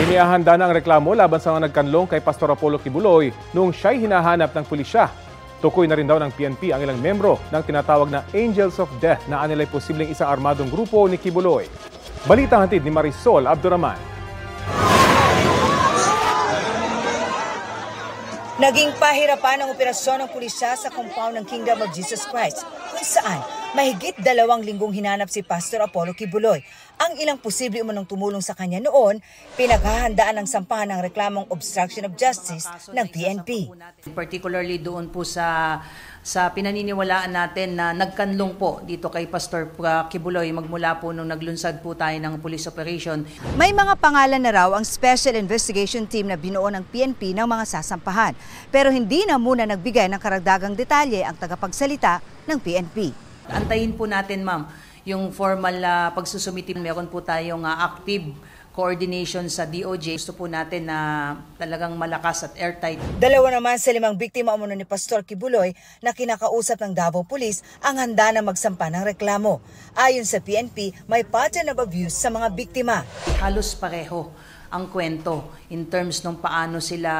Inihahanda na ang reklamo laban sa mga nagkanlong kay Pastor Apollo Kibuloy noong siya'y hinahanap ng pulisya. Tukoy na rin daw ng PNP ang ilang membro ng tinatawag na Angels of Death na anila'y posibleng isang armadong grupo ni Kibuloy. Balita hatid ni Marisol Abduraman. Naging pahirapan ang operasyon ng pulisya sa compound ng Kingdom of Jesus Christ kung saan mahigit 2 linggong hinanap si Pastor Apollo Kibuloy. Ang ilang posible umanong tumulong sa kanya noon, pinaghahandaan ng sampahan ng reklamong obstruction of justice ng PNP. Particularly doon po sa pinaniniwalaan natin na nagkanlong po dito kay Pastor Kibuloy magmula po nung naglunsad po tayo ng police operation. May mga pangalan na raw ang Special Investigation Team na binuo ng PNP ng mga sasampahan. Pero hindi na muna nagbigay ng karagdagang detalye ang tagapagsalita ng PNP. Antayin po natin, ma'am, yung formal pagsusumiti. Meron po tayong active coordination sa DOJ. Gusto po natin na talagang malakas at airtight. 2 naman sa 5 biktima umano ni Pastor Kibuloy na kinakausap ng Davao Police ang handa na magsampa ng reklamo. Ayon sa PNP, may pattern of abuse sa mga biktima. Halos pareho ang kwento in terms ng paano sila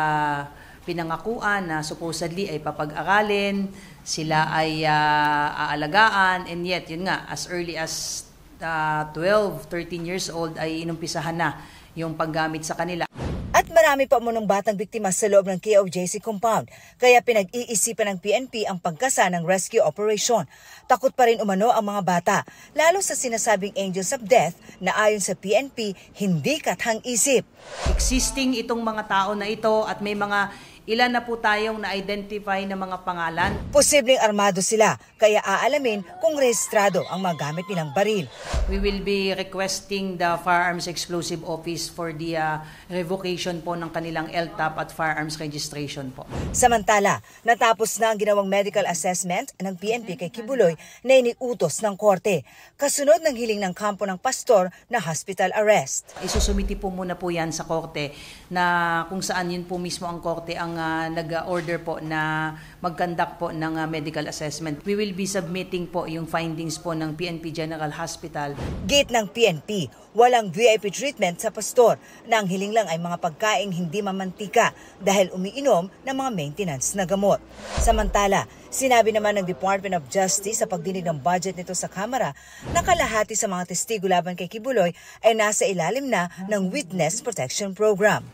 pinangakuan na supposedly ay papag-aralin, sila ay aalagaan, and yet, yun nga, as early as 12, 13 years old ay inumpisahan na yung paggamit sa kanila. At marami pa umunong batang biktima sa loob ng KOJC compound, kaya pinag-iisipan ng PNP ang pagkasa ng rescue operation. Takot pa rin umano ang mga bata, lalo sa sinasabing Angels of Death na ayon sa PNP, hindi kathang-isip. Existing itong mga tao na ito at may mga ilan na po tayong na-identify na mga pangalan. Posibleng armado sila, kaya aalamin kung rehistrado ang mga gamit nilang baril. We will be requesting the Firearms Explosive Office for the revocation po ng kanilang LTAP at firearms registration po. Samantala, natapos na ang ginawang medical assessment ng PNP kay Kibuloy na iniutos ng korte, kasunod ng hiling ng kampo ng pastor na hospital arrest. Isusumiti po muna po yan sa korte na kung saan yun po mismo ang korte ang nag-order po na mag-conduct po ng medical assessment. We will be submitting po yung findings po ng PNP General Hospital. Gate ng PNP, walang VIP treatment sa pastor na ang hiling lang ay mga pagkaing hindi mamantika dahil umiinom ng mga maintenance na gamot. Samantala, sinabi naman ng Department of Justice sa pagdinig ng budget nito sa Kamara na kalahati sa mga testigo laban kay Kibuloy ay nasa ilalim na ng Witness Protection Program.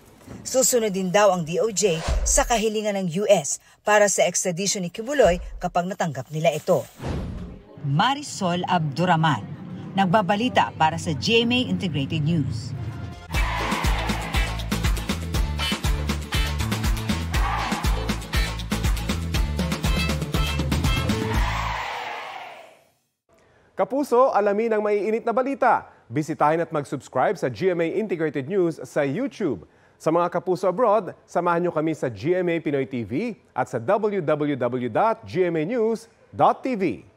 Susunod din daw ang DOJ sa kahilingan ng US para sa extradition ni Kibuloy kapag natanggap nila ito. Marisol Abduraman, nagbabalita para sa GMA Integrated News. Kapuso, alamin ang maiinit na balita. Bisitahin at mag-subscribe sa GMA Integrated News sa YouTube. Sa mga kapuso abroad, samahan niyo kami sa GMA Pinoy TV at sa www.gmanews.tv.